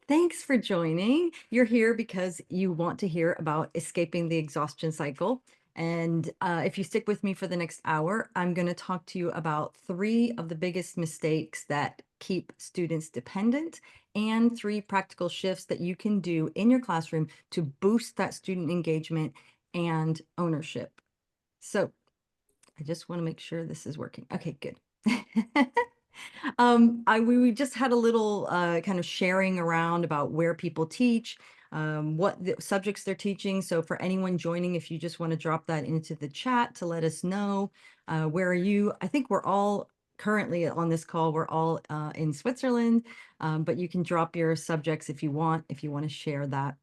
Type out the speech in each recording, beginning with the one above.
Thanks for joining. You're here because you want to hear about escaping the exhaustion cycle. And if you stick with me for the next hour, I'm going to talk to you about three of the biggest mistakes that keep students dependent and three practical shifts that you can do in your classroom to boost that student engagement and ownership. So I just want to make sure this is working. Okay, good. We just had a little kind of sharing around about where people teach, what the subjects they're teaching. So for anyone joining, if you just want to drop that into the chat to let us know, where are you? I think we're all currently on this call, we're all in Switzerland, but you can drop your subjects if you want to share that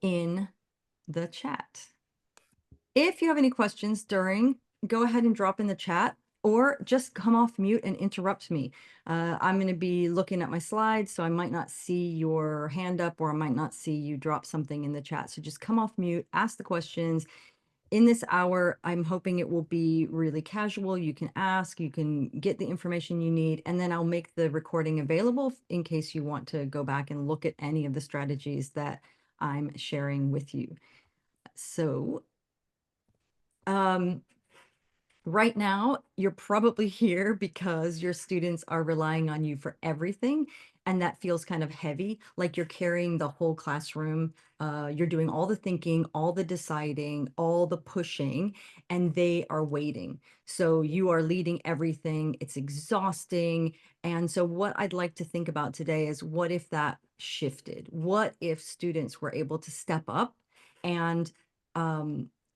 in the chat. If you have any questions during, go ahead and drop in the chat or just come off mute and interrupt me. I'm going to be looking at my slides, so I might not see your hand up or I might not see you drop something in the chat. So just come off mute, ask the questions. In this hour, I'm hoping it will be really casual. You can ask, you can get the information you need, and then I'll make the recording available in case you want to go back and look at any of the strategies that I'm sharing with you. So, right now, you're probably here because your students are relying on you for everything, and that feels kind of heavy, like you're carrying the whole classroom. You're doing all the thinking, all the deciding, all the pushing, and they are waiting. So you are leading everything. It's exhausting. And so what I'd like to think about today is what if that shifted? What if students were able to step up and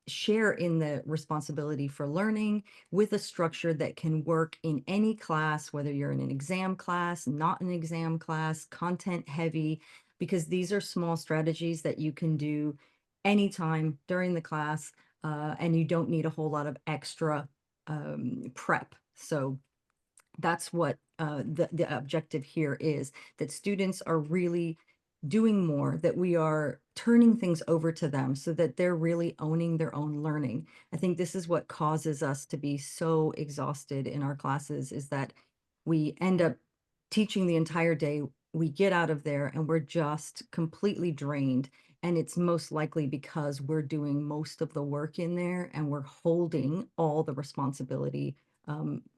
share in the responsibility for learning with a structure that can work in any class, whether you're in an exam class, not an exam class, content heavy, because these are small strategies that you can do anytime during the class, and you don't need a whole lot of extra prep. So that's what the objective here is, that students are really doing more, that we are turning things over to them so that they're really owning their own learning. I think this is what causes us to be so exhausted in our classes, is that we end up teaching the entire day. We get out of there and we're just completely drained. And it's most likely because we're doing most of the work in there and we're holding all the responsibility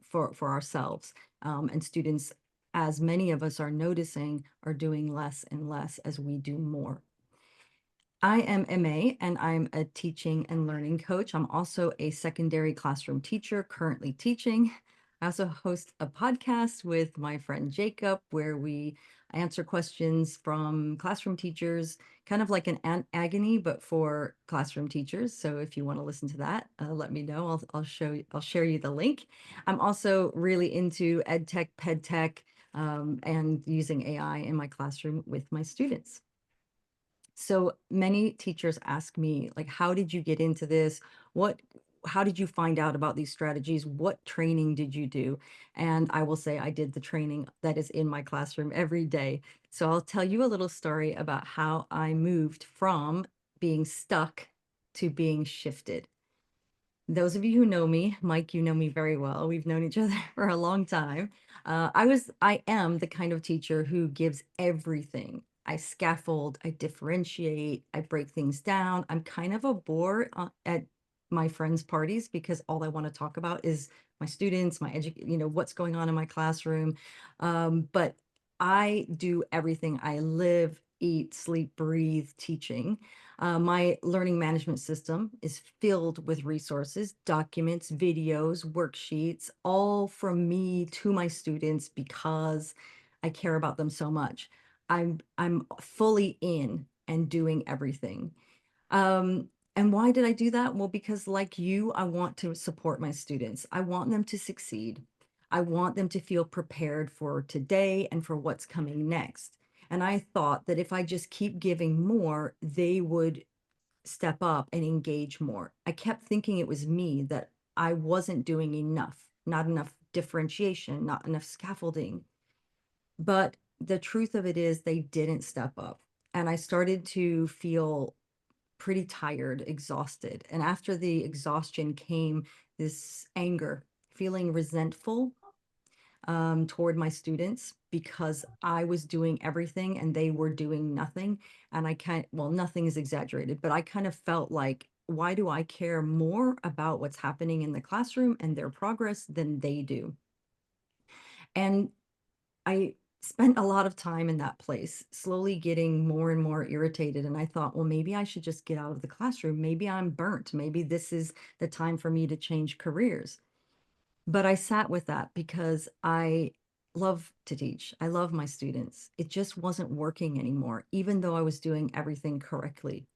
for ourselves. And students, as many of us are noticing, are doing less and less as we do more. I am MA and I'm a teaching and learning coach. I'm also a secondary classroom teacher currently teaching. I also host a podcast with my friend Jacob where we answer questions from classroom teachers, kind of like an agony, but for classroom teachers. So if you want to listen to that, let me know. I'll share you the link. I'm also really into ed tech, ped tech, and using AI in my classroom with my students. So many teachers ask me, like, how did you get into this? How did you find out about these strategies? What training did you do? And I will say I did the training that is in my classroom every day. So I'll tell you a little story about how I moved from being stuck to being shifted. Those of you who know me, Mike, you know me very well. We've known each other for a long time. I am the kind of teacher who gives everything. I scaffold, I differentiate, I break things down. I'm kind of a bore at my friends' parties because all I want to talk about is my students, what's going on in my classroom. But I do everything. I live, eat, sleep, breathe teaching. My learning management system is filled with resources, documents, videos, worksheets, all from me to my students because I care about them so much. I'm fully in and doing everything. And why did I do that? Well, because like you, I want to support my students. I want them to succeed. I want them to feel prepared for today and for what's coming next. And I thought that if I just keep giving more, they would step up and engage more. I kept thinking it was me, that I wasn't doing enough, not enough differentiation, not enough scaffolding. But the truth of it is they didn't step up. And I started to feel pretty tired, exhausted. And after the exhaustion came this anger, feeling resentful, toward my students because I was doing everything and they were doing nothing. And I can't, well, nothing is exaggerated, but I kind of felt like, why do I care more about what's happening in the classroom and their progress than they do? And I spent a lot of time in that place, slowly getting more and more irritated. And I thought, well, maybe I should just get out of the classroom. Maybe I'm burnt. Maybe this is the time for me to change careers. But I sat with that because I love to teach. I love my students. It just wasn't working anymore, even though I was doing everything correctly.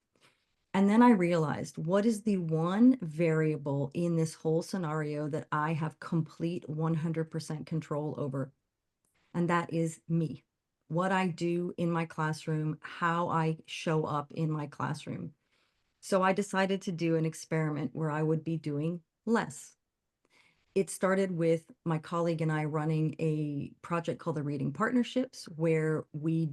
And then I realized, what is the one variable in this whole scenario that I have complete 100% control over? And that is me. What I do in my classroom, how I show up in my classroom. So I decided to do an experiment where I would be doing less. It started with my colleague and I running a project called the Reading Partnerships, where we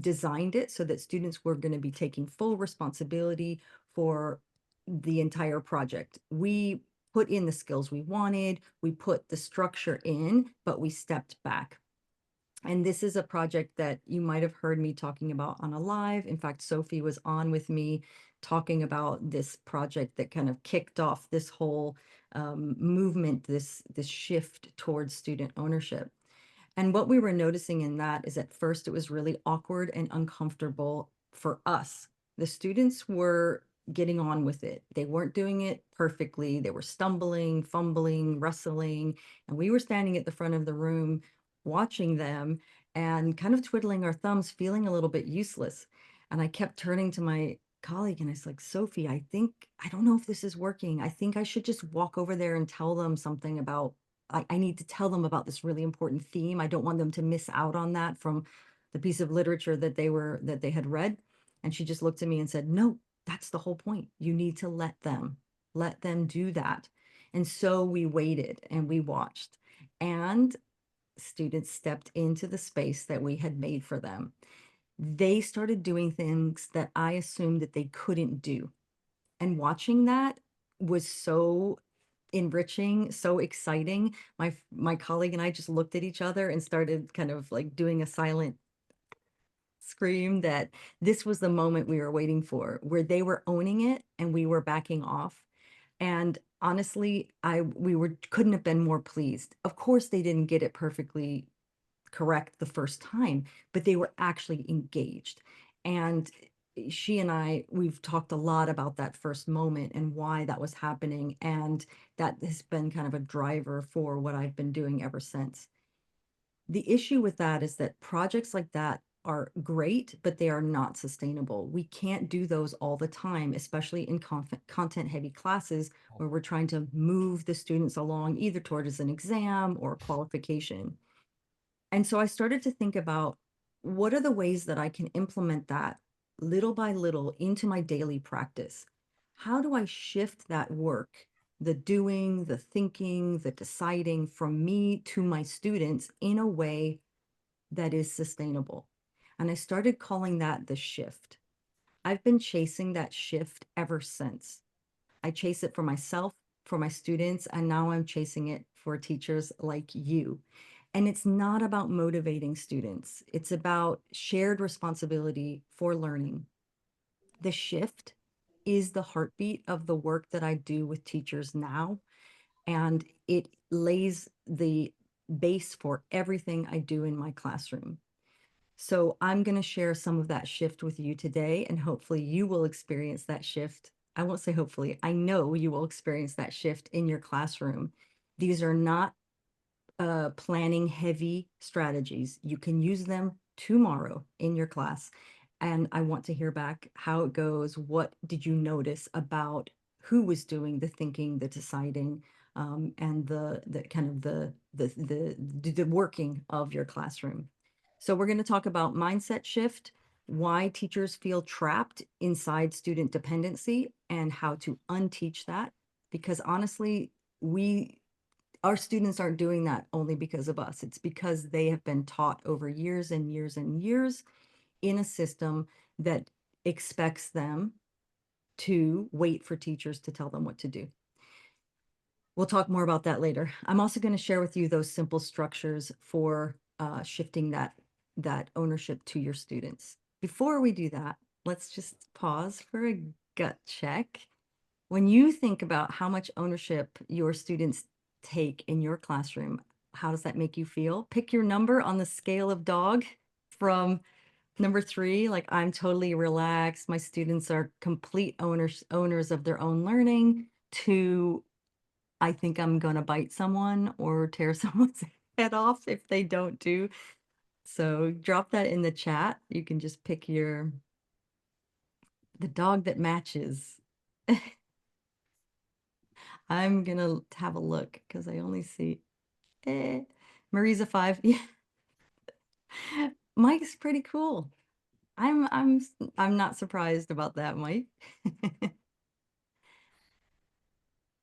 designed it so that students were going to be taking full responsibility for the entire project. We put in the skills we wanted, we put the structure in, but we stepped back. And this is a project that you might have heard me talking about on a live. In fact, Sophie was on with me talking about this project that kind of kicked off this whole movement, this shift towards student ownership. And what we were noticing in that is at first it was really awkward and uncomfortable for us. The students were getting on with it. They weren't doing it perfectly. They were stumbling, fumbling, wrestling, and we were standing at the front of the room watching them and kind of twiddling our thumbs, feeling a little bit useless. And I kept turning to my colleague and I was like, Sophie, I don't know if this is working. I think I should just walk over there and tell them something about I need to tell them about this really important theme. I don't want them to miss out on that from the piece of literature that they had read. And she just looked at me and said, no, that's the whole point. You need to let them do that. And so we waited and we watched. And students stepped into the space that we had made for them. They started doing things that I assumed that they couldn't do. And watching that was so enriching, so exciting. My colleague and I just looked at each other and started kind of like doing a silent scream that this was the moment we were waiting for, where they were owning it and we were backing off. And honestly, I we were couldn't have been more pleased. Of course, they didn't get it perfectly correct the first time, but they were actually engaged. And she and we've talked a lot about that first moment and why that was happening. And that has been kind of a driver for what I've been doing ever since. The issue with that is that projects like that are great, but they are not sustainable. We can't do those all the time, especially in content heavy classes where we're trying to move the students along either towards an exam or qualification. And so I started to think about what are the ways that I can implement that little by little into my daily practice? How do I shift that work, the doing, the thinking, the deciding from me to my students in a way that is sustainable? And I started calling that the shift. I've been chasing that shift ever since. I chase it for myself, for my students, and now I'm chasing it for teachers like you. And it's not about motivating students. It's about shared responsibility for learning. The shift is the heartbeat of the work that I do with teachers now, and it lays the base for everything I do in my classroom. So I'm going to share some of that shift with you today, and hopefully you will experience that shift. I won't say hopefully, I know you will experience that shift in your classroom. These are not planning heavy strategies. You can use them tomorrow in your class. And I want to hear back how it goes. What did you notice about who was doing the thinking, the deciding, and the kind of the working of your classroom. So we're going to talk about mindset shift, why teachers feel trapped inside student dependency, and how to unteach that. Because honestly, we our students aren't doing that only because of us. It's because they have been taught over years and years and years in a system that expects them to wait for teachers to tell them what to do. We'll talk more about that later. I'm also going to share with you those simple structures for shifting that ownership to your students. Before we do that, let's just pause for a gut check. When you think about how much ownership your students take in your classroom, how does that make you feel? Pick your number on the scale of dog from number 3, like I'm totally relaxed. My students are complete owners of their own learning, to I think I'm gonna bite someone or tear someone's head off if they don't do. So drop that in the chat. You can just pick the dog that matches. I'm gonna have a look because I only see Marie's a 5. Yeah. Mike's pretty cool. I'm not surprised about that, Mike.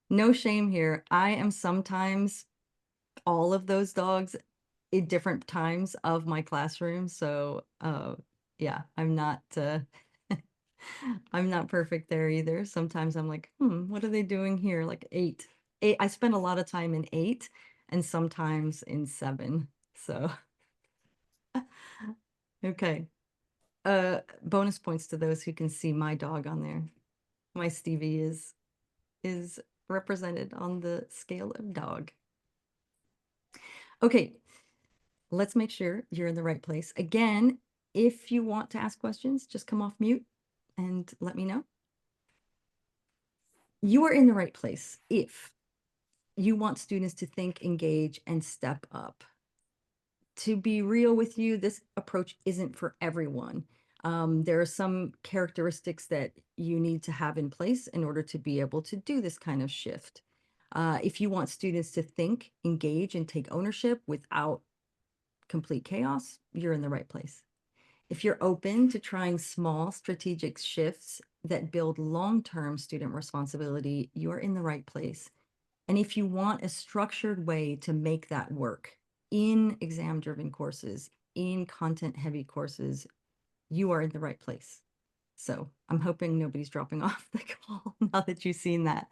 No shame here. I am sometimes all of those dogs in different times of my classroom. So, yeah, I'm not perfect there either. Sometimes I'm like, what are they doing here? Like 8. 8, I spend a lot of time in 8 and sometimes in 7. So, okay. Bonus points to those who can see my dog on there. My Stevie is represented on the scale of dog. Okay, let's make sure you're in the right place. Again, if you want to ask questions, just come off mute and let me know. You are in the right place if you want students to think, engage, and step up. To be real with you, this approach isn't for everyone. There are some characteristics that you need to have in place in order to be able to do this kind of shift. If you want students to think, engage, and take ownership without complete chaos, you're in the right place. If you're open to trying small strategic shifts that build long-term student responsibility, you're in the right place. And if you want a structured way to make that work in exam-driven courses, in content-heavy courses, you are in the right place. So I'm hoping nobody's dropping off the call now that you've seen that.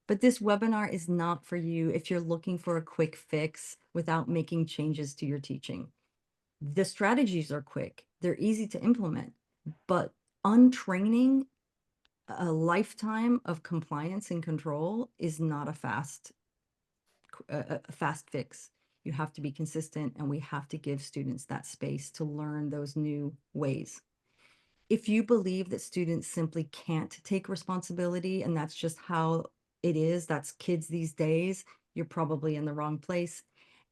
But this webinar is not for you if you're looking for a quick fix without making changes to your teaching. The strategies are quick, they're easy to implement, but untraining a lifetime of compliance and control is not a fast fix. You have to be consistent, and we have to give students that space to learn those new ways. If you believe that students simply can't take responsibility and that's just how it is, that's kids these days, you're probably in the wrong place.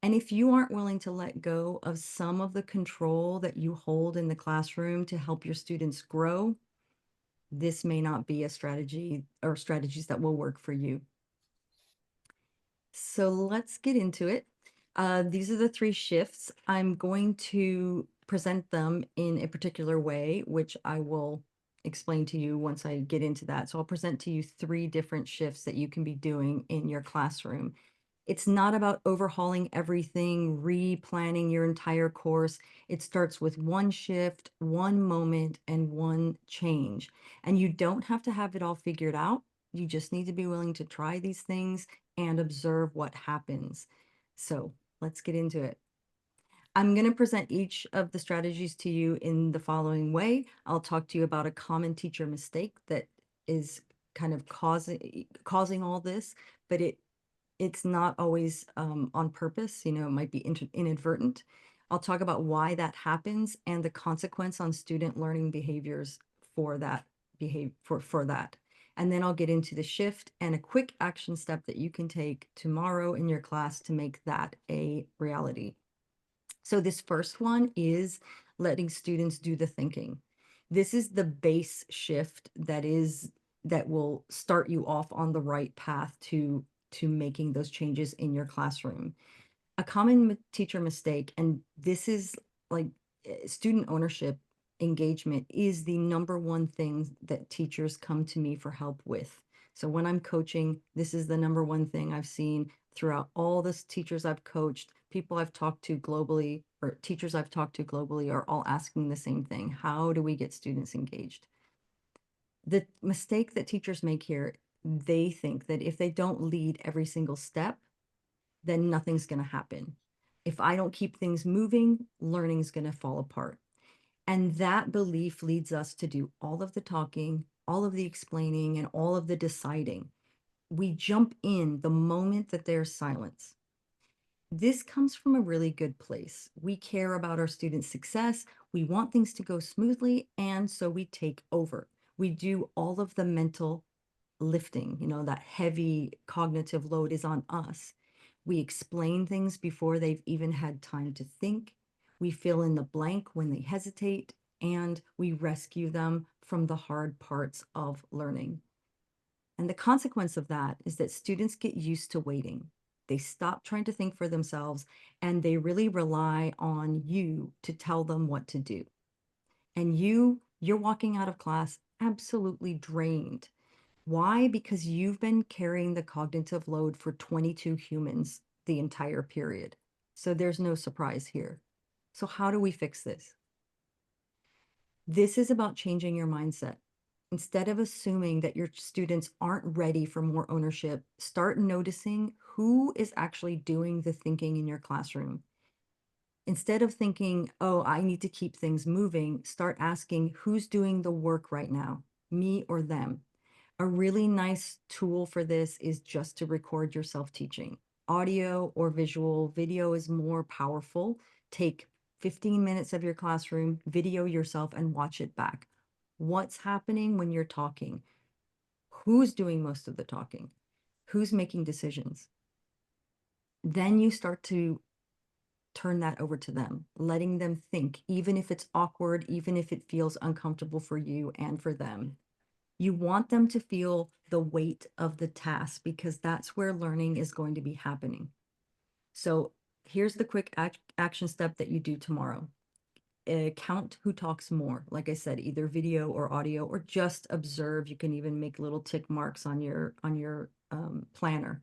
And if you aren't willing to let go of some of the control that you hold in the classroom to help your students grow, this may not be a strategy or strategies that will work for you. So let's get into it. These are the 3 shifts. I'm going to present them in a particular way, which I will explain to you once I get into that. So I'll present to you 3 different shifts that you can be doing in your classroom. It's not about overhauling everything, replanning your entire course. It starts with 1 shift, 1 moment, and 1 change. And you don't have to have it all figured out. You just need to be willing to try these things and observe what happens. So let's get into it. I'm going to present each of the strategies to you in the following way. I'll talk to you about a common teacher mistake that is kind of causing all this, but it's not always on purpose. You know, it might be inadvertent. I'll talk about why that happens and the consequence on student learning behaviors for that for that. And then I'll get into the shift and a quick action step that you can take tomorrow in your class to make that a reality. So this first one is letting students do the thinking. This is the base shift that will start you off on the right path to making those changes in your classroom. A common teacher mistake, and this is like student ownership engagement is the number one thing that teachers come to me for help with. So when I'm coaching, this is the number one thing I've seen throughout all the teachers I've coached, people I've talked to globally, or teachers I've talked to globally are all asking the same thing. How do we get students engaged? The mistake that teachers make here they think that if they don't lead every single step, then nothing's going to happen. If I don't keep things moving, learning's going to fall apart. And that belief leads us to do all of the talking, all of the explaining, and all of the deciding. We jump in the moment that there's silence. This comes from a really good place. We care about our students' success. We want things to go smoothly. And so we take over. We do all of the mental lifting, that heavy cognitive load is on us. We explain things before they've even had time to think. We fill in the blank when they hesitate, and we rescue them from the hard parts of learning. And the consequence of that is that students get used to waiting. They stop trying to think for themselves, and they really rely on you to tell them what to do. And you're walking out of class absolutely drained. Why? Because you've been carrying the cognitive load for 22 humans the entire period. So there's no surprise here. So how do we fix this? This is about changing your mindset. Instead of assuming that your students aren't ready for more ownership, start noticing who is actually doing the thinking in your classroom. Instead of thinking, oh, I need to keep things moving, start asking who's doing the work right now, me or them. A really nice tool for this is just to record yourself teaching. Audio or visual, video is more powerful. Take 15 minutes of your classroom, video yourself, and watch it back. What's happening when you're talking? Who's doing most of the talking? Who's making decisions? Then you start to turn that over to them, letting them think, even if it's awkward, even if it feels uncomfortable for you and for them. You want them to feel the weight of the task because that's where learning is going to be happening. So here's the quick action step that you do tomorrow. Count who talks more. Like I said, either video or audio, or just observe. You can even make little tick marks on your planner.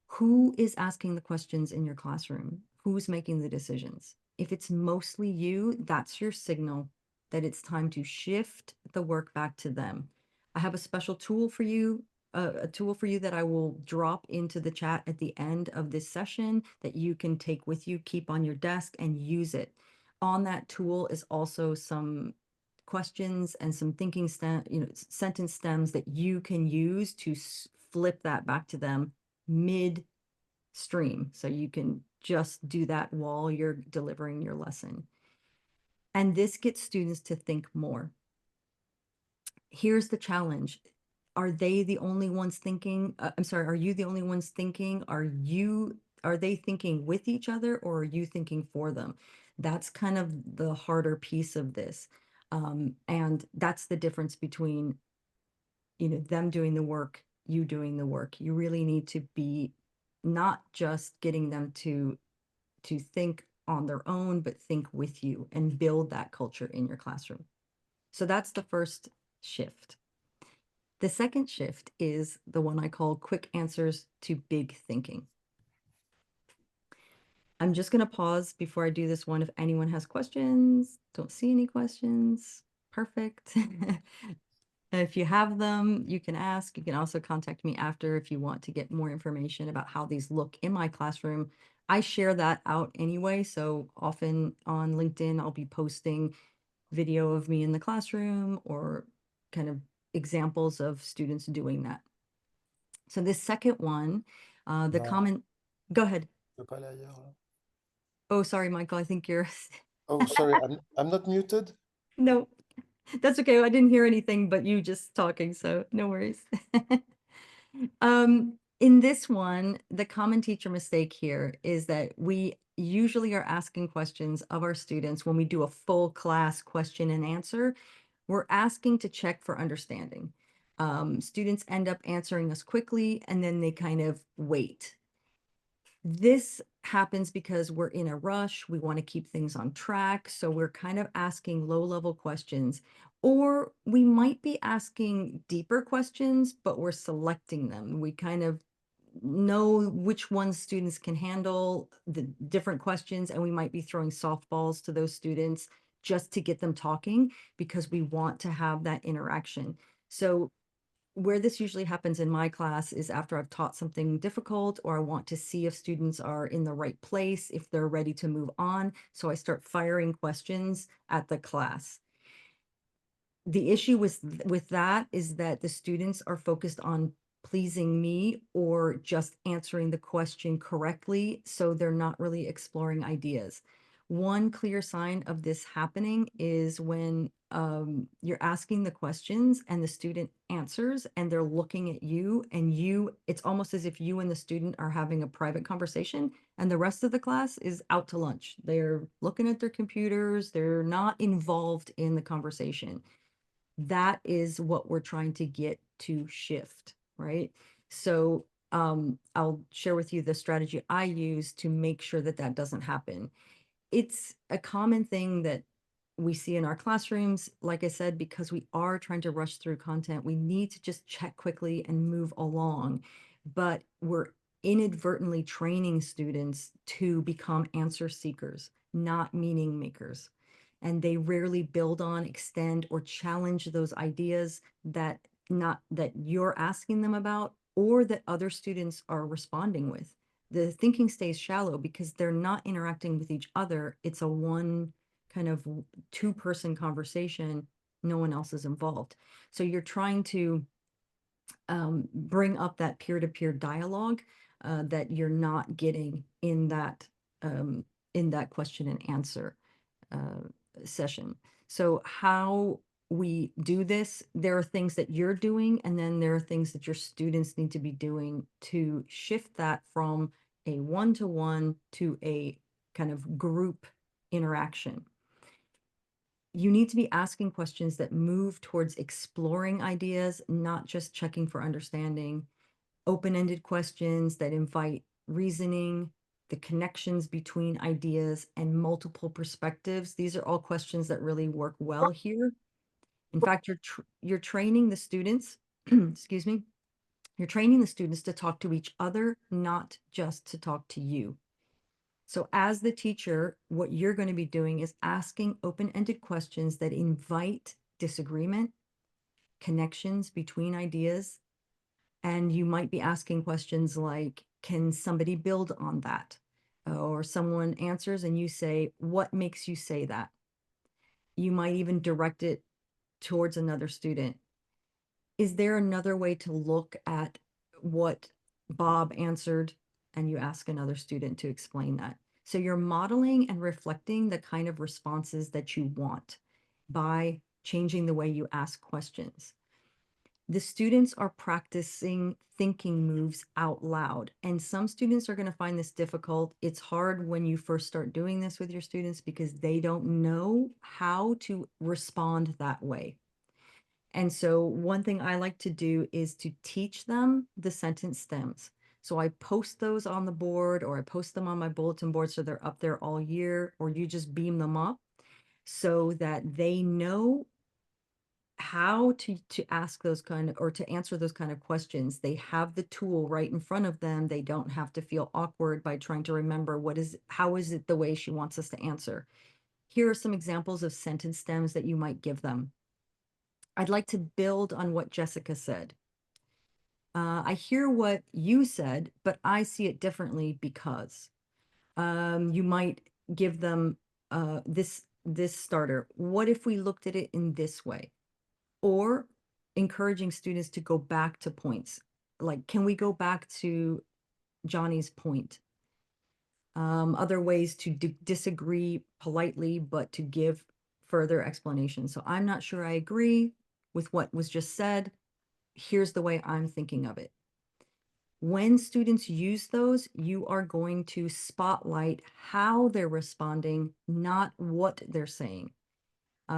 Who is asking the questions in your classroom? Who's making the decisions? If it's mostly you, that's your signal that it's time to shift the work back to them. I have a special tool for you, a tool for you that I will drop into the chat at the end of this session that you can take with you, keep on your desk, and use it. On that tool is also some questions and some thinking sentence stems that you can use to flip that back to them midstream. So you can just do that while you're delivering your lesson. And this gets students to think more. Here's the challenge. Are they the only ones thinking? I'm sorry, are you the only ones thinking? Are they thinking with each other, or are you thinking for them? That's kind of the harder piece of this. And that's the difference between, them doing the work, you doing the work. You really need to be not just getting them to think on their own, but think with you and build that culture in your classroom. So that's the first shift. The second shift is the one I call quick answers to big thinking. I'm just going to pause before I do this one. If anyone has questions, don't see any questions. Perfect. If you have them, you can ask. You can also contact me after if you want to get more information about how these look in my classroom. I share that out anyway. So often on LinkedIn, I'll be posting video of me in the classroom or kind of examples of students doing that. So this second one, the Non, comment, go ahead. je peux pas aller ailleurs là. Oh, sorry, Michael, I think you're, Oh, sorry, I'm not muted. no, that's okay. I didn't hear anything but you just talking, so no worries. In this one, the common teacher mistake here is that we usually are asking questions of our students when we do a full class question and answer. We're asking to check for understanding. Students end up answering us quickly and then they kind of wait. This happens because we're in a rush. We want to keep things on track. So we're kind of asking low-level questions, or we might be asking deeper questions, but we're selecting them. We kind of know which ones students can handle the different questions, and we might be throwing softballs to those students just to get them talking because we want to have that interaction. So where this usually happens in my class is after I've taught something difficult, or I want to see if students are in the right place, if they're ready to move on. So I start firing questions at the class. The issue with that is that the students are focused on pleasing me or just answering the question correctly, so they're not really exploring ideas. One clear sign of this happening is when you're asking the questions and the student answers and they're looking at you, and it's almost as if you and the student are having a private conversation and the rest of the class is out to lunch. They're looking at their computers, they're not involved in the conversation. That is what we're trying to get to shift, right? So I'll share with you the strategy I use to make sure that that doesn't happen. It's a common thing that we see in our classrooms. Like I said, because we are trying to rush through content, we need to just check quickly and move along. But we're inadvertently training students to become answer seekers, not meaning makers. And they rarely build on, extend, or challenge those ideas that not that you're asking them about or that other students are responding with. The thinking stays shallow because they're not interacting with each other. It's a one kind of two-person conversation. No one else is involved. So you're trying to bring up that peer-to-peer dialogue that you're not getting um, in that question and answer uh, session. So how we do this, there are things that you're doing, and then there are things that your students need to be doing to shift that from a one-to-one to a kind of group interaction. You need to be asking questions that move towards exploring ideas, not just checking for understanding. Open-ended questions that invite reasoning, the connections between ideas, and multiple perspectives. These are all questions that really work well here. In fact, you're training the students, excuse me, you're training the students to talk to each other, not just to talk to you. So as the teacher, what you're going to be doing is asking open-ended questions that invite disagreement, connections between ideas, and you might be asking questions like, can somebody build on that? Or someone answers and you say, what makes you say that? You might even direct it towards another student. Is there another way to look at what Bob answered? And you ask another student to explain that. So you're modeling and reflecting the kind of responses that you want by changing the way you ask questions. The students are practicing thinking moves out loud. And some students are going to find this difficult. It's hard when you first start doing this with your students because they don't know how to respond that way. And so one thing I like to do is to teach them the sentence stems. So I post those on the board, or I post them on my bulletin board so they're up there all year, or you just beam them up so that they know how to ask those kind of, or to answer those kind of questions. They have the tool right in front of them. They don't have to feel awkward by trying to remember how is it the way she wants us to answer. Here are some examples of sentence stems that you might give them. I'd like to build on what Jessica said. I hear what you said, but I see it differently because you might give them this starter. What if we looked at it in this way? Or encouraging students to go back to points. Like, can we go back to Johnny's point? Other ways to disagree politely, but to give further explanation. So I'm not sure I agree with what was just said. Here's the way I'm thinking of it. When students use those, you are going to spotlight how they're responding, not what they're saying.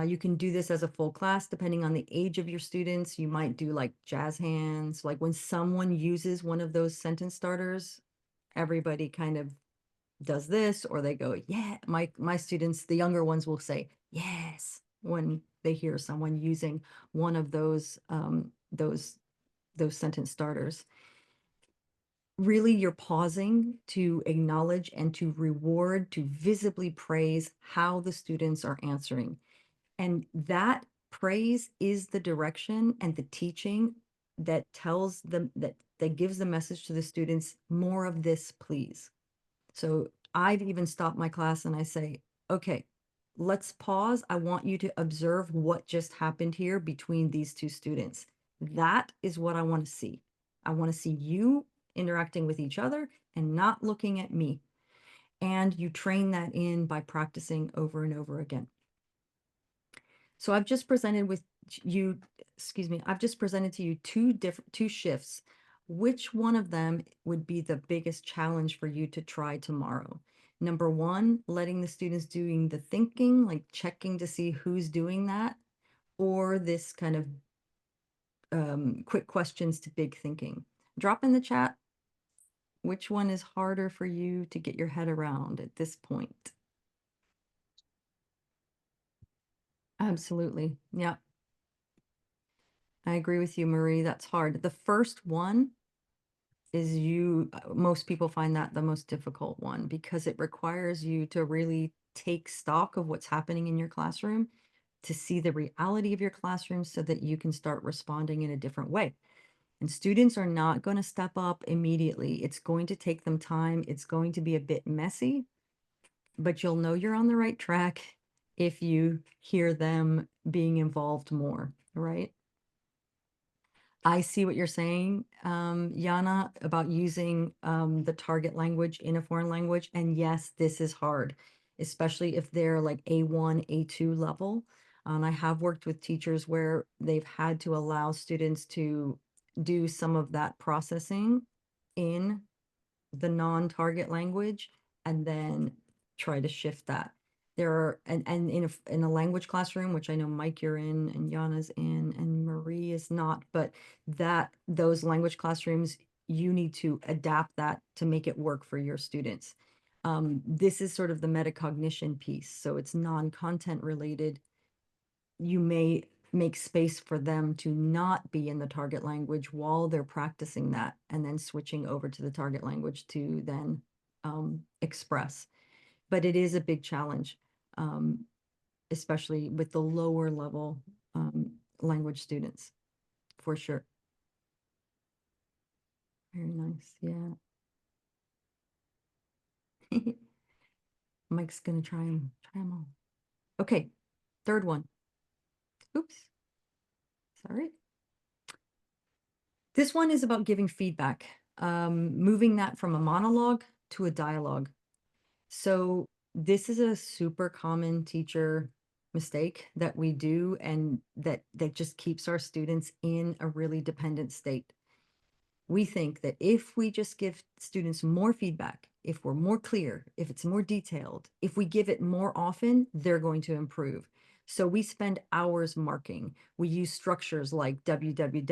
You can do this as a full class, depending on the age of your students. You might do like jazz hands, like when someone uses one of those sentence starters, everybody kind of does this, or they go, yeah. My students, the younger ones, will say yes when they hear someone using one of those sentence starters. Really, you're pausing to acknowledge and to reward, to visibly praise how the students are answering. And that praise is the direction and the teaching that tells them that gives the message to the students, more of this, please. So I've even stopped my class and I say, okay, let's pause. I want you to observe what just happened here between these two students. That is what I want to see. I want to see you interacting with each other and not looking at me. And you train that in by practicing over and over again. So I've just presented with you, excuse me, I've just presented to you two shifts. Which one of them would be the biggest challenge for you to try tomorrow? Number one, letting the students doing the thinking, like checking to see who's doing that, or this kind of quick questions to big thinking. Drop in the chat which one is harder for you to get your head around at this point. Absolutely. Yeah, I agree with you, Marie. That's hard. The first one is most people find that the most difficult one because it requires you to really take stock of what's happening in your classroom, to see the reality of your classroom so that you can start responding in a different way. And students are not going to step up immediately. It's going to take them time. It's going to be a bit messy, but you'll know you're on the right track if you hear them being involved more, right? I see what you're saying, Yana, about using the target language in a foreign language. And yes, this is hard, especially if they're like A1, A2 level. And I have worked with teachers where they've had to allow students to do some of that processing in the non-target language and then try to shift that. There are, and in a language classroom, which I know Mike you're in and Yana's in and Marie is not, but those language classrooms, you need to adapt that to make it work for your students. This is sort of the metacognition piece. So it's non-content related. You may make space for them to not be in the target language while they're practicing that and then switching over to the target language to then express. But it is a big challenge, um, especially with the lower level language students, for sure. Very nice. Yeah. Mike's gonna try them all. Okay, third one. Oops, sorry. This one is about giving feedback, moving that from a monologue to a dialogue. So this is a super common teacher mistake that we do, and that just keeps our students in a really dependent state. We think that if we just give students more feedback, if we're more clear, if it's more detailed, if we give it more often, they're going to improve. So we spend hours marking. We use structures like WWW,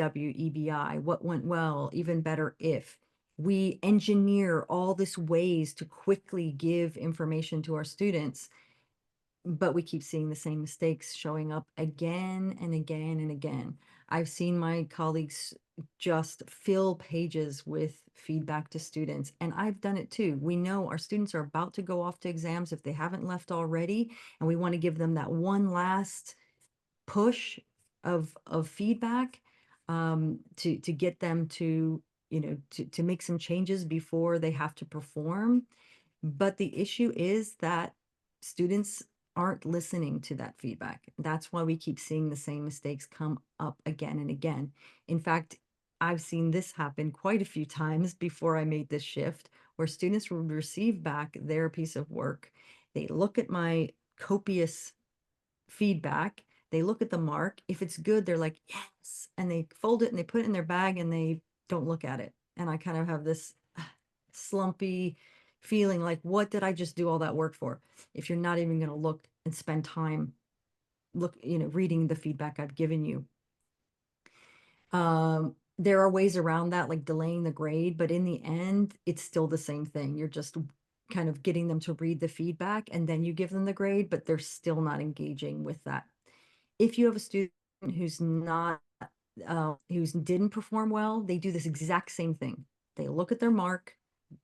EBI, what went well, even better if. We engineer all this ways to quickly give information to our students, but we keep seeing the same mistakes showing up again and again and again. I've seen my colleagues just fill pages with feedback to students, and I've done it too. We know our students are about to go off to exams if they haven't left already, and we want to give them that one last push of feedback to get them to, to make some changes before they have to perform. But the issue is that students aren't listening to that feedback. That's why we keep seeing the same mistakes come up again and again. In fact, I've seen this happen quite a few times before I made this shift, where students would receive back their piece of work. They look at my copious feedback, they look at the mark. If it's good, they're like, yes. And they fold it and they put it in their bag and they don't look at it. And I kind of have this slumpy feeling like, what did I just do all that work for? If you're not even going to look and spend time reading the feedback I've given you. There are ways around that, like delaying the grade, but in the end, it's still the same thing. You're just kind of getting them to read the feedback and then you give them the grade, but they're still not engaging with that. If you have a student who's not, who didn't perform well, they do this exact same thing. They look at their mark,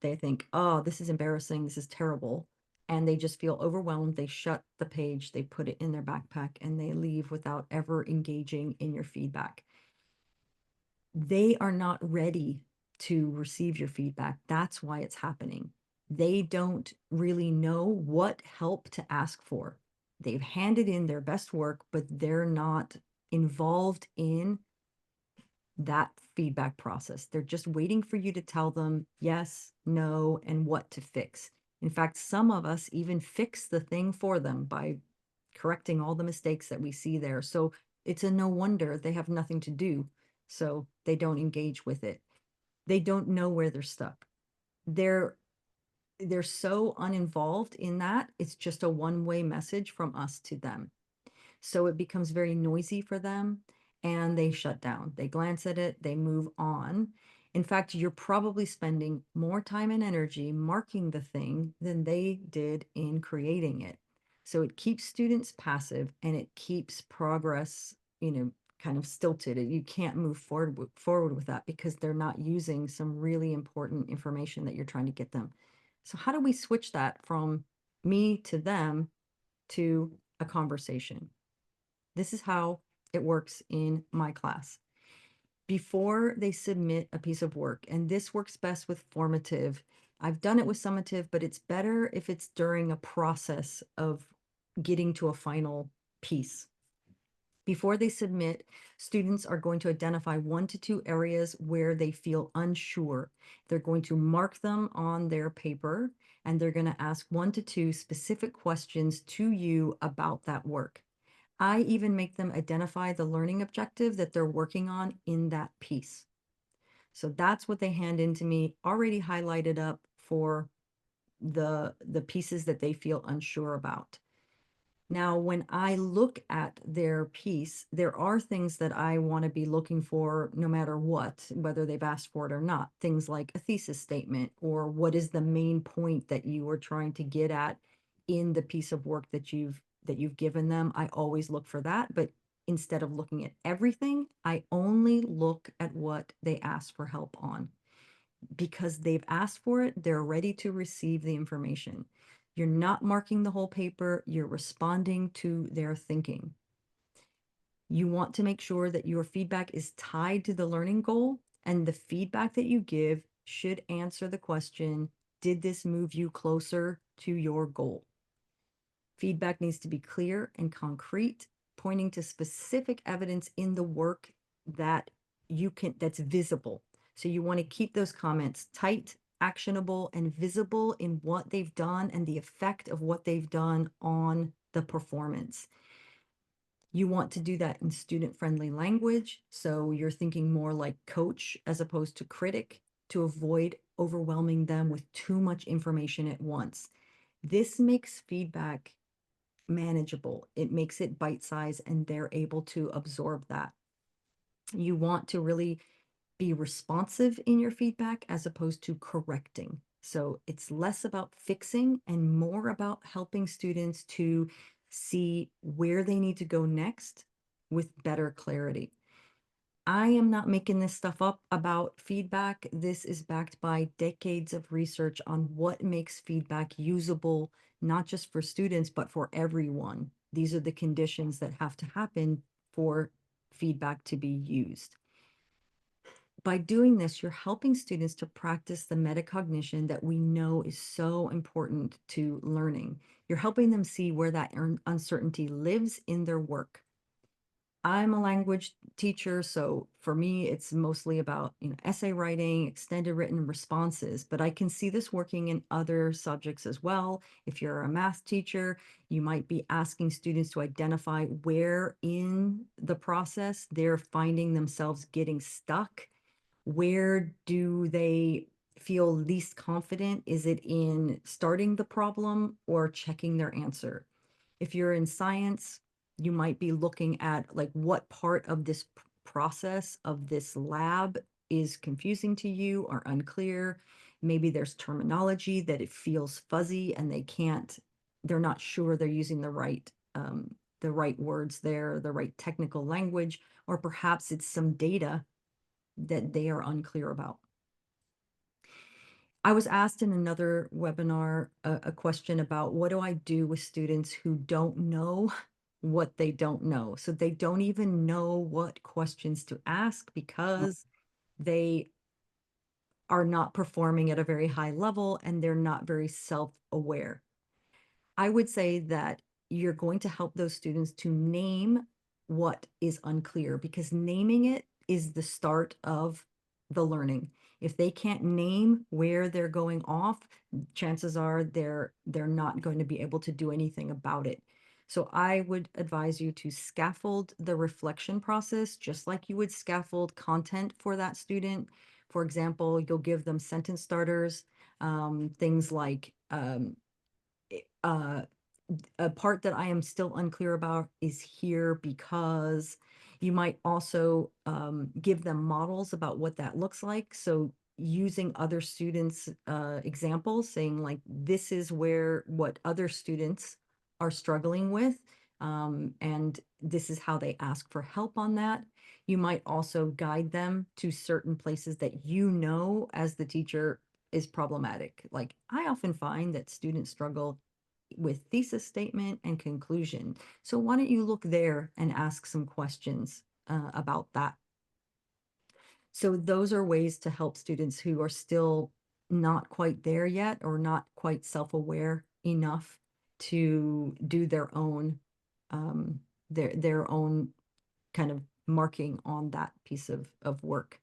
they think, oh, this is embarrassing, this is terrible. And they just feel overwhelmed. They shut the page, they put it in their backpack, and they leave without ever engaging in your feedback. They are not ready to receive your feedback. That's why it's happening. They don't really know what help to ask for. They've handed in their best work, but they're not involved in that feedback process. They're just waiting for you to tell them yes, no, and what to fix. In fact, some of us even fix the thing for them by correcting all the mistakes that we see there. So it's a no wonder they have nothing to do. So they don't engage with it. They don't know where they're stuck. They're they're so uninvolved in that. It's just a one-way message from us to them. So it becomes very noisy for them and they shut down. They glance at it, they move on. In fact, you're probably spending more time and energy marking the thing than they did in creating it. So it keeps students passive and it keeps progress, kind of stilted. You can't move forward with that because they're not using some really important information that you're trying to get them. So how do we switch that from me to them to a conversation? This is how it works in my class. Before they submit a piece of work, and this works best with formative. I've done it with summative, but it's better if it's during a process of getting to a final piece. Before they submit, students are going to identify 1 to 2 areas where they feel unsure. They're going to mark them on their paper, and they're going to ask 1 to 2 specific questions to you about that work. I even make them identify the learning objective that they're working on in that piece. So that's what they hand in to me, already highlighted up for the pieces that they feel unsure about. Now, when I look at their piece, there are things that I want to be looking for no matter what, whether they've asked for it or not. Things like a thesis statement or what is the main point that you are trying to get at in the piece of work that you've given them. I always look for that, but instead of looking at everything, I only look at what they ask for help on because they've asked for it, they're ready to receive the information. You're not marking the whole paper, you're responding to their thinking. You want to make sure that your feedback is tied to the learning goal, and the feedback that you give should answer the question, did this move you closer to your goal? Feedback needs to be clear and concrete, pointing to specific evidence in the work that that's visible. So you want to keep those comments tight, actionable, and visible in what they've done and the effect of what they've done on the performance. You want to do that in student-friendly language, so you're thinking more like coach as opposed to critic to avoid overwhelming them with too much information at once. This makes feedback manageable. It makes it bite size and they're able to absorb that. You want to really be responsive in your feedback as opposed to correcting. So it's less about fixing and more about helping students to see where they need to go next with better clarity. I am not making this stuff up about feedback. This is backed by decades of research on what makes feedback usable, not just for students, but for everyone. These are the conditions that have to happen for feedback to be used. By doing this, you're helping students to practice the metacognition that we know is so important to learning. You're helping them see where that uncertainty lives in their work. I'm a language teacher, so for me, it's mostly about, essay writing, extended written responses, but I can see this working in other subjects as well. If you're a math teacher, you might be asking students to identify where in the process they're finding themselves getting stuck. Where do they feel least confident? Is it in starting the problem or checking their answer? If you're in science, you might be looking at like what part of this process of this lab is confusing to you or unclear. Maybe there's terminology that it feels fuzzy and they're not sure they're using the right words there, the right technical language, or perhaps it's some data that they are unclear about. I was asked in another webinar a question about what do I do with students who don't know what they don't know? So they don't even know what questions to ask because They are not performing at a very high level and they're not very self-aware. I would say that you're going to help those students to name what is unclear because naming it is the start of the learning. If they can't name where they're going off, chances are they're not going to be able to do anything about it. So I would advise you to scaffold the reflection process just like you would scaffold content for that student. For example, you'll give them sentence starters, things like uh, a part that I am still unclear about is here because you might also give them models about what that looks like. So using other students' examples, saying like, this is where what other students are struggling with, and this is how they ask for help on that. You might also guide them to certain places that you know as the teacher is problematic. Like I often find that students struggle with thesis statement and conclusion. So why don't you look there and ask some questions about that? So those are ways to help students who are still not quite there yet or not quite self-aware enough to do um, their own kind of marking on that piece of work.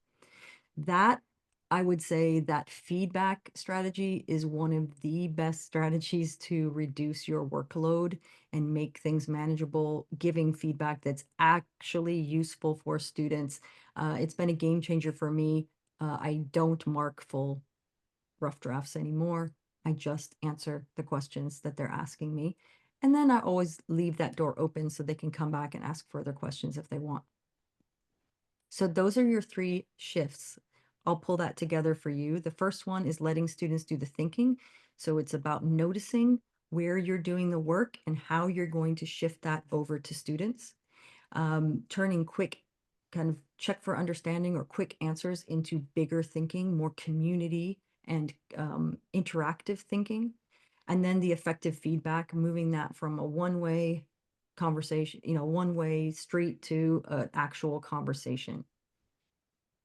That I would say that feedback strategy is one of the best strategies to reduce your workload and make things manageable, giving feedback that's actually useful for students. It's been a game changer for me. I don't mark full rough drafts anymore. I just answer the questions that they're asking me. And then I always leave that door open so they can come back and ask further questions if they want. So those are your three shifts. I'll pull that together for you. The first one is letting students do the thinking. So it's about noticing where you're doing the work and how you're going to shift that over to students. Turning quick kind of check for understanding or quick answers into bigger thinking, more community and interactive thinking. And then the effective feedback, moving that from a one-way conversation, one-way street to an actual conversation.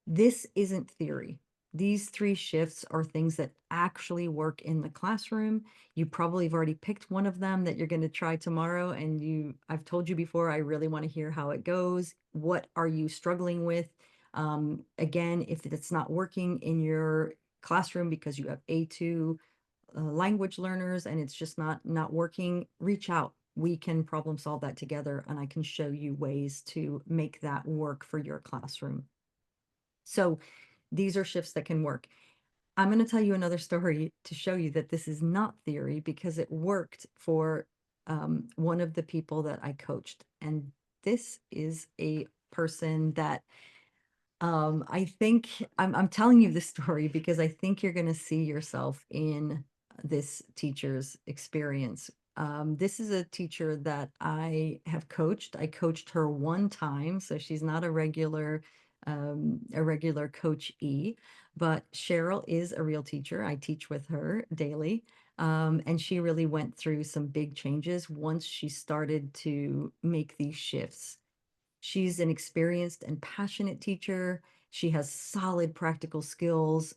This isn't theory. These three shifts are things that actually work in the classroom. You probably have already picked one of them that you're going to try tomorrow. And I've told you before, I really want to hear how it goes. What are you struggling with? Again, if it's not working in your classroom because you have A2 language learners and it's just not working, reach out. We can problem solve that together and I can show you ways to make that work for your classroom. So these are shifts that can work. I'm going to tell you another story to show you that this is not theory because it worked for one of the people that I coached. And this is a person that I think I'm telling you this story because I think you're going to see yourself in this teacher's experience. This is a teacher that I have coached. I coached her one time, so she's not a regular coachee, but Cheryl is a real teacher. I teach with her daily. And she really went through some big changes once she started to make these shifts. She's an experienced and passionate teacher. She has solid practical skills.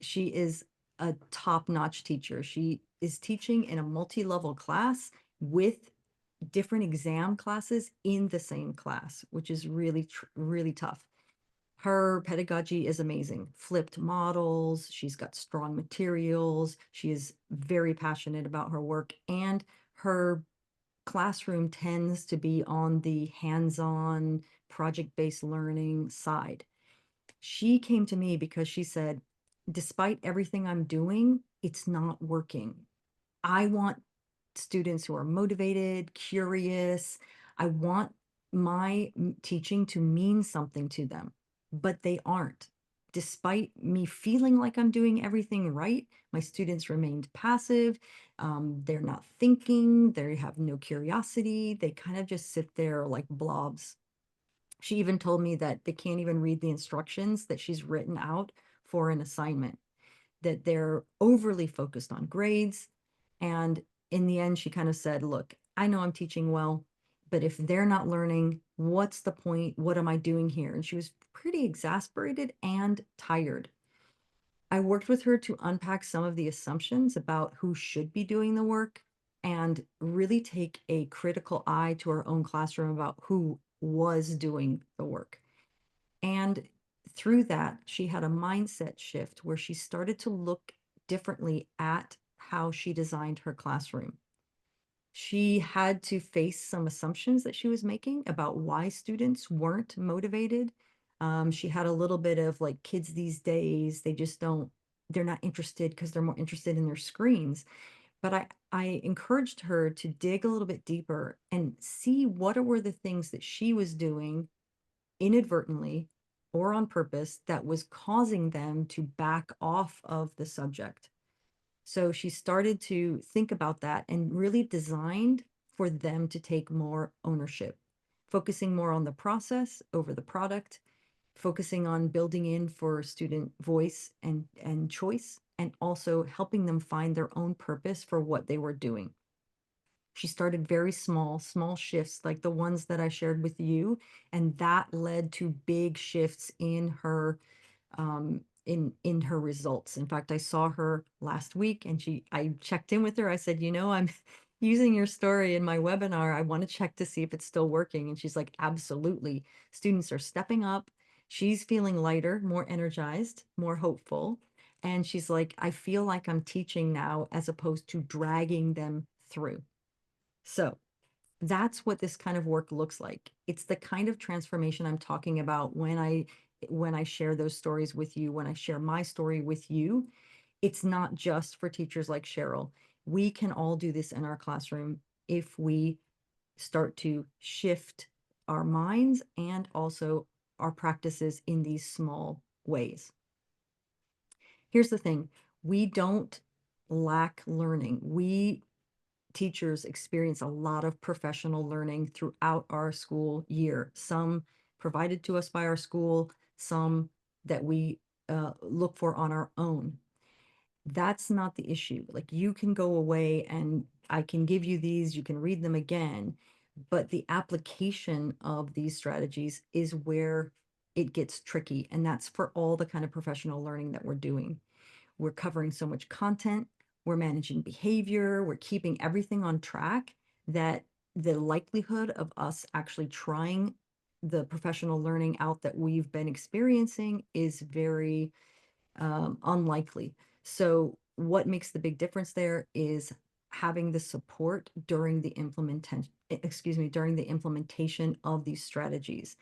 She is a top-notch teacher. She is teaching in a multi-level class with different exam classes in the same class, which is really tough. Her pedagogy is amazing. Flipped models, she's got strong materials, she is very passionate about her work, and her classroom tends to be on the hands-on project-based learning side. She came to me because she said, despite everything I'm doing, it's not working. I want students who are motivated, curious. I want my teaching to mean something to them, but they aren't. Despite me feeling like I'm doing everything right, my students remained passive. They're not thinking, they have no curiosity. They kind of just sit there like blobs. She even told me that they can't even read the instructions that she's written out for an assignment, that they're overly focused on grades. And in the end, she kind of said, look, I know I'm teaching well, but if they're not learning, What's the point? What am I doing here? And she was pretty exasperated and tired. I worked with her to unpack some of the assumptions about who should be doing the work and really take a critical eye to our own classroom about who was doing the work. And through that, she had a mindset shift where she started to look differently at how she designed her classroom. She had to face some assumptions that she was making about why students weren't motivated. She had a little bit of like kids these days, they just don't, they're not interested because they're more interested in their screens. But I encouraged her to dig a little bit deeper and see what were the things that she was doing inadvertently or on purpose that was causing them to back off of the subject. So she started to think about that and really designed for them to take more ownership, focusing more on the process over the product, focusing on building in for student voice and choice, and also helping them find their own purpose for what they were doing. She started very small, small shifts like the ones that I shared with you, and that led to big shifts in her in her results. In fact, I saw her last week and I checked in with her. I said, I'm using your story in my webinar. I want to check to see if it's still working. And she's like, absolutely. Students are stepping up. She's feeling lighter, more energized, more hopeful. And she's like, I feel like I'm teaching now as opposed to dragging them through. So that's what this kind of work looks like. It's the kind of transformation I'm talking about when I share those stories with you, when I share my story with you. It's not just for teachers like Cheryl. We can all do this in our classroom if we start to shift our minds and also our practices in these small ways. Here's the thing, we don't lack learning. We teachers experience a lot of professional learning throughout our school year, some provided to us by our school, some that we look for on our own. That's not the issue. Like you can go away and I can give you these, you can read them again, but the application of these strategies is where it gets tricky. And that's for all the kind of professional learning that we're doing. We're covering so much content, we're managing behavior, we're keeping everything on track that the likelihood of us actually trying the professional learning out that we've been experiencing is very unlikely. So what makes the big difference there is having the support during the during the implementation of these strategies.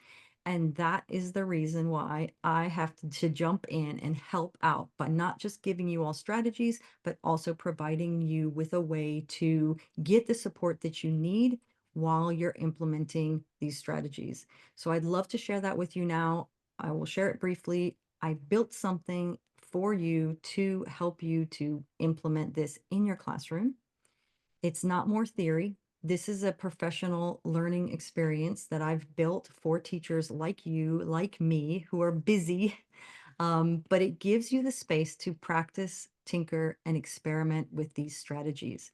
And that is the reason why I have to jump in and help out by not just giving you all strategies, but also providing you with a way to get the support that you need while you're implementing these strategies. So I'd love to share that with you now. I will share it briefly. I built something for you to help you to implement this in your classroom. It's not more theory. This is a professional learning experience that I've built for teachers like you, like me, who are busy. But it gives you the space to practice, tinker, and experiment with these strategies.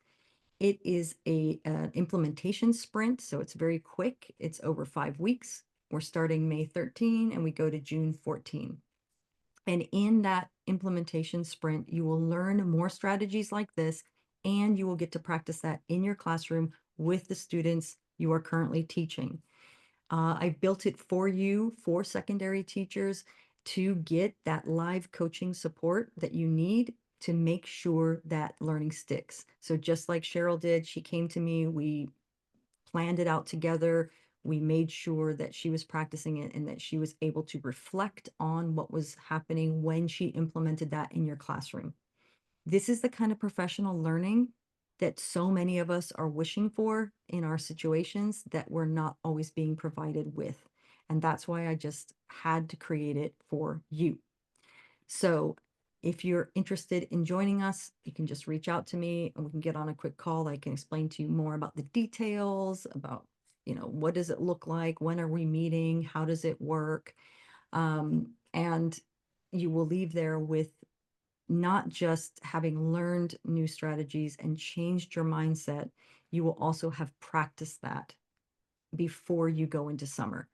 It is an implementation sprint, so it's very quick. It's over 5 weeks. We're starting May 13 and we go to June 14. And in that implementation sprint, you will learn more strategies like this, and you will get to practice that in your classroom with the students you are currently teaching. I built it for you, for secondary teachers, to get that live coaching support that you need to make sure that learning sticks. So just like Cheryl did, she came to me, we planned it out together. We made sure that she was practicing it and that she was able to reflect on what was happening when she implemented that in your classroom. This is the kind of professional learning that so many of us are wishing for in our situations that we're not always being provided with. And that's why I just had to create it for you. So if you're interested in joining us, you can just reach out to me and we can get on a quick call. I can explain to you more about the details, about, what does it look like? When are we meeting? How does it work? And you will leave there with not just having learned new strategies and changed your mindset, you will also have practiced that before you go into summer.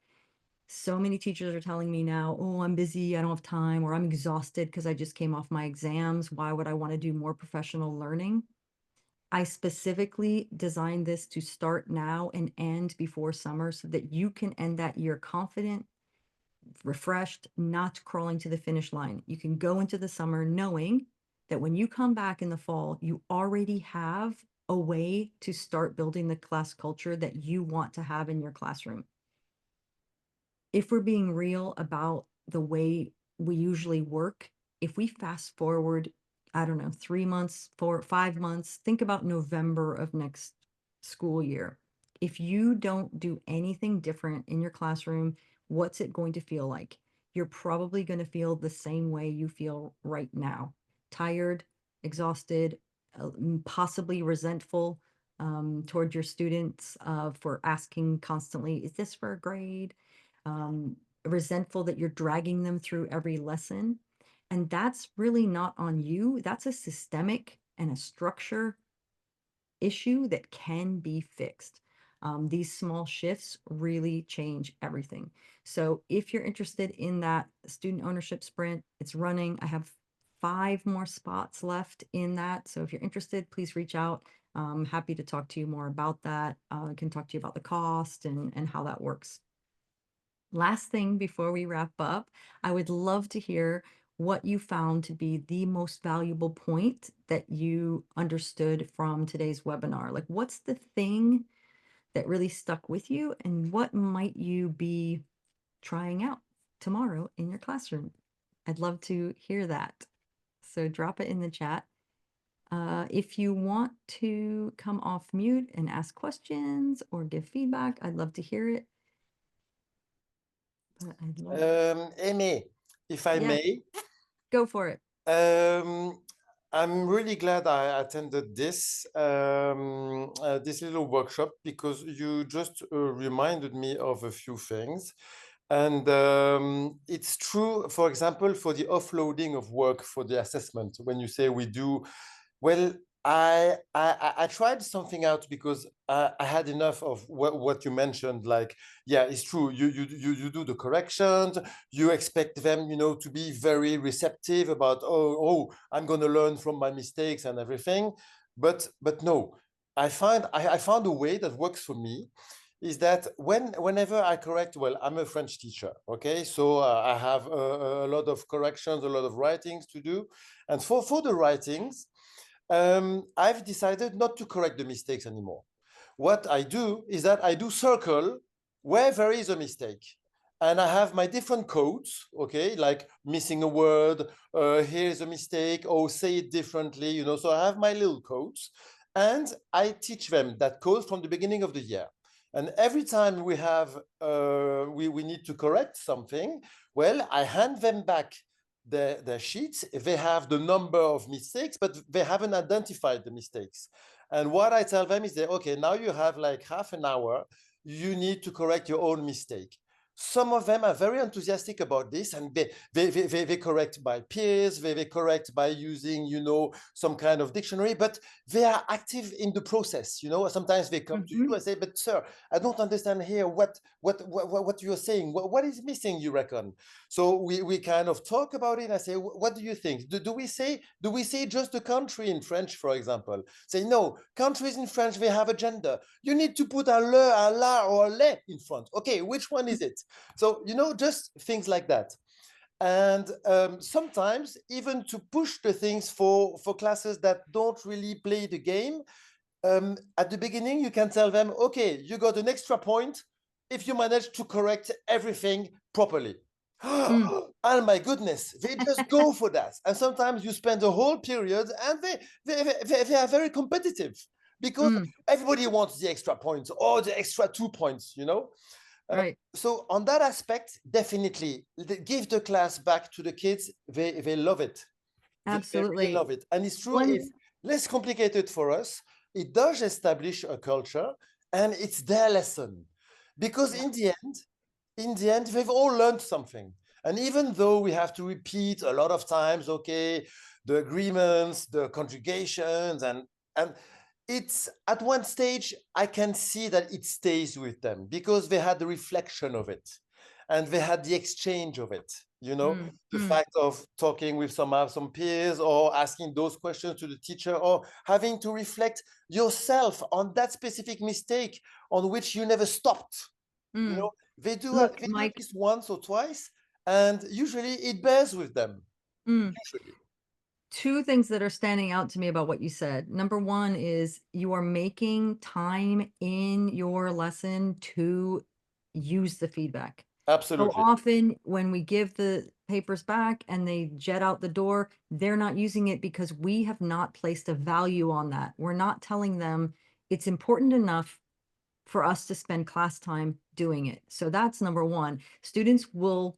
So many teachers are telling me now, oh, I'm busy, I don't have time, or I'm exhausted because I just came off my exams. Why would I want to do more professional learning? I specifically designed this to start now and end before summer so that you can end that year confident, refreshed, not crawling to the finish line. You can go into the summer knowing that when you come back in the fall, you already have a way to start building the class culture that you want to have in your classroom. If we're being real about the way we usually work, if we fast forward, I don't know, 3 months, 4, 5 months, think about November of next school year. If you don't do anything different in your classroom, what's it going to feel like? You're probably going to feel the same way you feel right now: tired, exhausted, possibly resentful toward your students for asking constantly, is this for a grade? um, Resentful that you're dragging them through every lesson. And that's really not on you. That's a systemic and a structure issue that can be fixed. These small shifts really change everything. So if you're interested in that student ownership sprint, it's running. I have 5 more spots left in that. So if you're interested, please reach out. I'm happy to talk to you more about that. I can talk to you about the cost and how that works. Last thing before we wrap up, I would love to hear what you found to be the most valuable point that you understood from today's webinar. Like, what's the thing that really stuck with you, and what might you be trying out tomorrow in your classroom? I'd love to hear that. So drop it in the chat. If you want to come off mute and ask questions or give feedback, I'd love to hear it. But I'd love, Amy, if I yeah, may, go for it. um, I'm really glad I attended this little workshop because you just reminded me of a few things. And it's true, for example, for the offloading of work for the assessment, when you say we do, well, I tried something out because I had enough of what you mentioned. Like, yeah, it's true. You do the corrections. You expect them, to be very receptive about, I'm going to learn from my mistakes and everything. But no, I found a way that works for me. Is that whenever I correct, well, I'm a French teacher, okay, so I have a lot of corrections, a lot of writings to do, and for the writings, I've decided not to correct the mistakes anymore. What I do is that I do circle where there is a mistake. And I have my different codes, okay, like missing a word, here's a mistake, or say it differently, So I have my little codes, and I teach them that code from the beginning of the year. And every time we have, we need to correct something, well, I hand them back the sheets. They have the number of mistakes, but they haven't identified the mistakes. And what I tell them is that, okay, now you have like half an hour, you need to correct your own mistake. Some of them are very enthusiastic about this, and they correct by peers, they correct by using, some kind of dictionary, but they are active in the process. Sometimes they come to you Mhm. and say, but sir, I don't understand here what you're saying. What is missing, you reckon? So we kind of talk about it. I say, what do you think? Do we say just a country in French, for example? Say, no, countries in French, they have a gender. You need to put a le, a la, or a le in front. Okay, which one is it? So, just things like that. And sometimes even to push the things for classes that don't really play the game, at the beginning, you can tell them, okay, you got an extra point if you manage to correct everything properly. Mm. Oh my goodness, they just go for that. And sometimes you spend the whole period, and they are very competitive because Mm. everybody wants the extra points or the extra 2 points. Right. So on that aspect, definitely give the class back to the kids. They love it. They really Absolutely. love it. And it's true, it's One, less complicated for us. It does establish a culture, and it's their lesson. Because yeah. in the end, they've all learned something. And even though we have to repeat a lot of times, okay, the agreements, the conjugations, and It's at one stage, I can see that it stays with them because they had the reflection of it and they had the exchange of it. You know, Mm, the mm, fact of talking with some peers or asking those questions to the teacher or having to reflect yourself on that specific mistake on which you never stopped. You mm. know, Look, they do at Mike, least once or twice, and usually it bears with them. mm, Usually. two things that are standing out to me about what you said. Number one is you are making time in your lesson to use the feedback. So Absolutely. often when we give the papers back and they jet out the door, they're not using it because we have not placed a value on that. We're not telling them it's important enough for us to spend class time doing it. So that's number one. Students will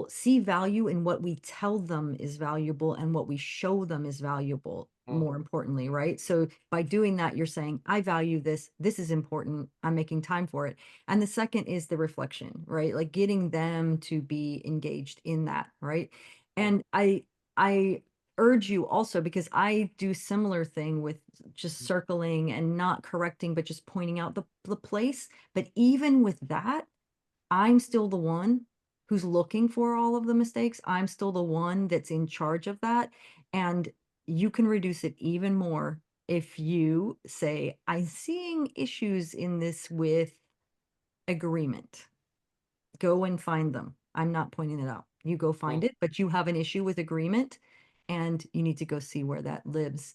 see value in what we tell them is valuable and what we show them is valuable, Mm, more importantly, right? So by doing that, you're saying, I value this. This is important. I'm making time for it. And the second is the reflection, right? Like getting them to be engaged in that, right? mm, And I urge you also, because I do similar thing with just circling and not correcting, but just pointing out the place. But even with that, I'm still the one who's looking for all of the mistakes. I'm still the one that's in charge of that. And you can reduce it even more if you say, I'm seeing issues in this with agreement. Go and find them. I'm not pointing it out. You go find mm. it, but you have an issue with agreement and you need to go see where that lives.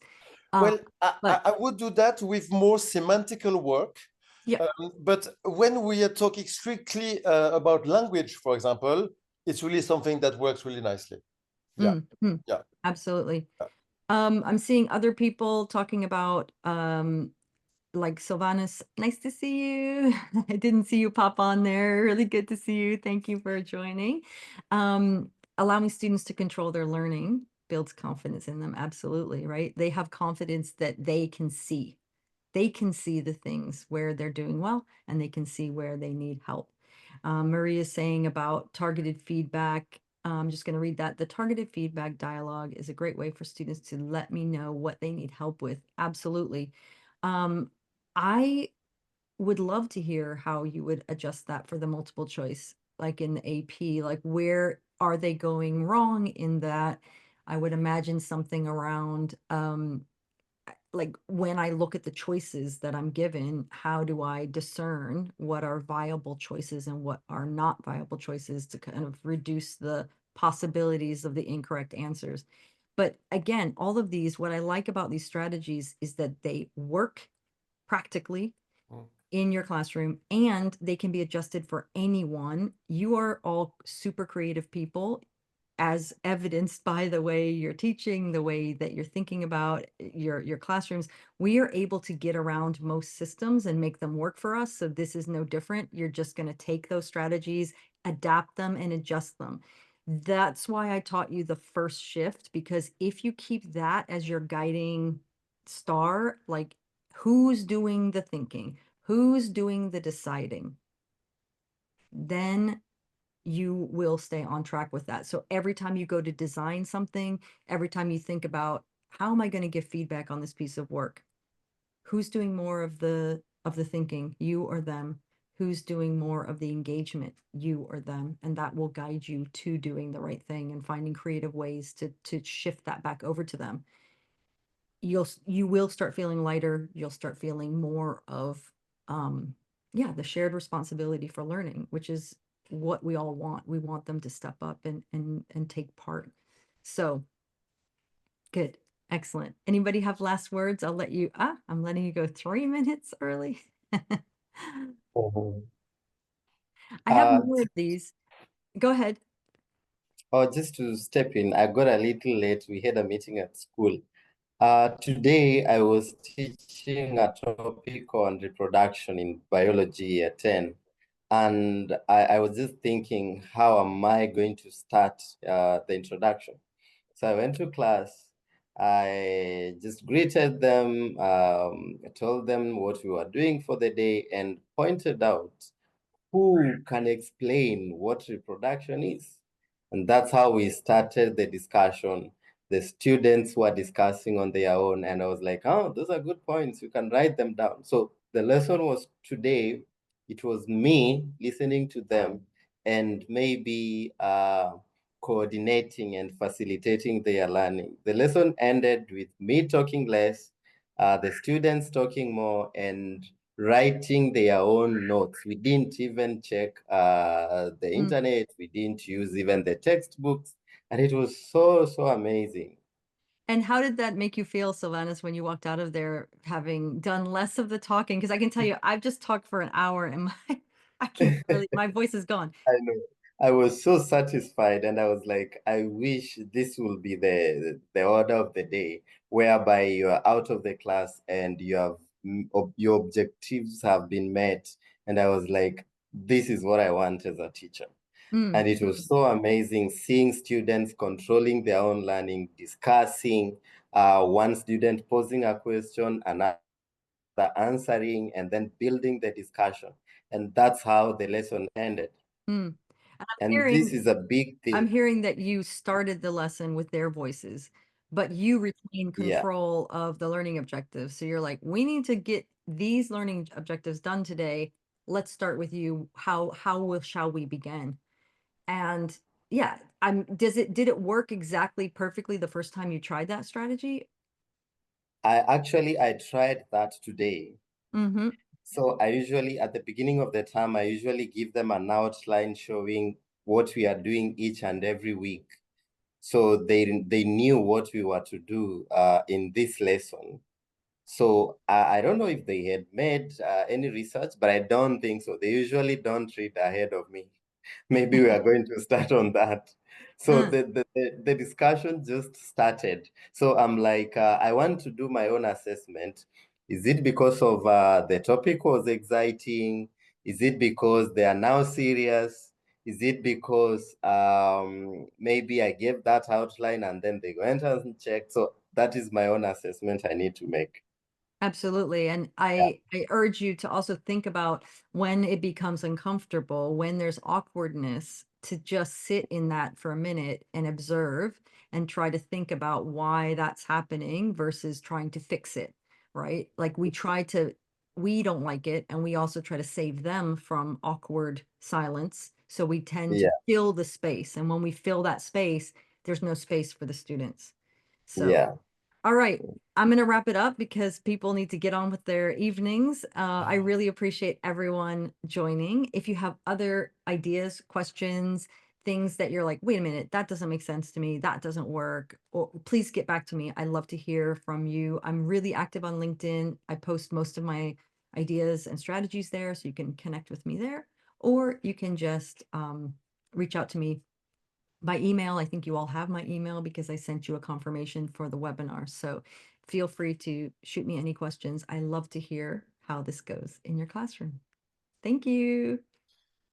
Uh, Well, but I would do that with more semantical work. yeah, But when we are talking strictly about language, for example, it's really something that works really nicely. Yeah, mm, yeah. absolutely. I'm seeing other people talking about like Sylvanus, nice to see you. I didn't see you pop on there. Really good to see you. Thank you for joining. Allowing students to control their learning builds confidence in them. Absolutely, right? They have confidence that they can see. They can see the things where they're doing well and they can see where they need help. Maria is saying about targeted feedback. I'm just going to read that. The targeted feedback dialogue is a great way for students to let me know what they need help with. Absolutely. Um, I would love to hear how you would adjust that for the multiple choice, like in the AP, like where are they going wrong in that? I would imagine something around like when I look at the choices that I'm given, how do I discern what are viable choices and what are not viable choices to kind of reduce the possibilities of the incorrect answers? But again, all of these, what I like about these strategies is that they work practically Mm. in your classroom and they can be adjusted for anyone. You are all super creative people, as evidenced by the way you're teaching, the way that you're thinking about your classrooms. We are able to get around most systems and make them work for us. So this is no different. You're just going to take those strategies, adapt them, and adjust them. That's why I taught you the first shift, because if you keep that as your guiding star, like who's doing the thinking, who's doing the deciding, then you will stay on track with that. So every time you go to design something, every time you think about how am I going to give feedback on this piece of work? Who's doing more of the thinking, you or them? Who's doing more of the engagement, you or them? And that will guide you to doing the right thing and finding creative ways to shift that back over to them. You will start feeling lighter. You'll start feeling more of um yeah, the shared responsibility for learning, which is what we all want. We want them to step up and take part. So good. Excellent. Anybody have last words? I'll let you I'm letting you go 3 minutes early. Mhm. I have Uh, more of these. Go ahead. just to step in, I got a little late. We had a meeting at school. Today, I was teaching a topic on reproduction in biology year 10. And I was just thinking, how am I going to start the introduction? So I went to class. I just greeted them, told them what we were doing for the day, and pointed out who can explain what reproduction is. And that's how we started the discussion. The students were discussing on their own, and I was like, oh, those are good points. You can write them down. So the lesson was today, it was me listening to them and maybe coordinating and facilitating their learning. The lesson ended with me talking less, the students talking more, and writing their own notes. We didn't even check the internet. We didn't use even the textbooks. And it was so, so amazing. And how did that make you feel, Sylvanus, when you walked out of there having done less of the talking? Because I can tell you, I've just talked for an hour and I can't really, my voice is gone. I know. I was so satisfied, and I was like, I wish this will be the order of the day, whereby you are out of the class and you have your objectives have been met. And I was like, this is what I want as a teacher. Mm. And it was so amazing seeing students controlling their own learning, discussing, one student posing a question, another answering, and then building the discussion. And that's how the lesson ended. Mm. And And this is a big I'm thing. hearing that you started the lesson with their voices, but you retain Yeah. control of the learning objectives. So you're like, we need to get these learning objectives done today. Let's start with you. Shall we begin? And yeah, did it work exactly perfectly the first time you tried that strategy? I tried that today. Mm-hmm. So I usually, at the beginning of the term, I usually give them an outline showing what we are doing each and every week. So they knew what we were to do in this lesson. So I don't know if they had made any research, but I don't think so. They usually don't read ahead of me. Maybe we are going to start on that. So Uh, the discussion just started. So I'm like, I want to do my own assessment. Is it because of the topic was exciting? Is it because they are now serious? Is it because maybe I gave that outline and then they went and checked? So that is my own assessment I need to make. Absolutely. And Yeah, I urge you to also think about when it becomes uncomfortable, when there's awkwardness, to just sit in that for a minute and observe and try to think about why that's happening versus trying to fix it, right? Like we don't like it. And we also try to save them from awkward silence. So we tend to yeah, fill the space. And when we fill that space, there's no space for the students. So yeah. all right. I'm going to wrap it up because people need to get on with their evenings. I really appreciate everyone joining. If you have other ideas, questions, things that you're like, wait a minute, that doesn't make sense to me, that doesn't work, or please get back to me. I love to hear from you. I'm really active on LinkedIn. I post most of my ideas and strategies there, so you can connect with me there, or you can just reach out to me by email. I think you all have my email because I sent you a confirmation for the webinar. So feel free to shoot me any questions. I love to hear how this goes in your classroom. Thank you.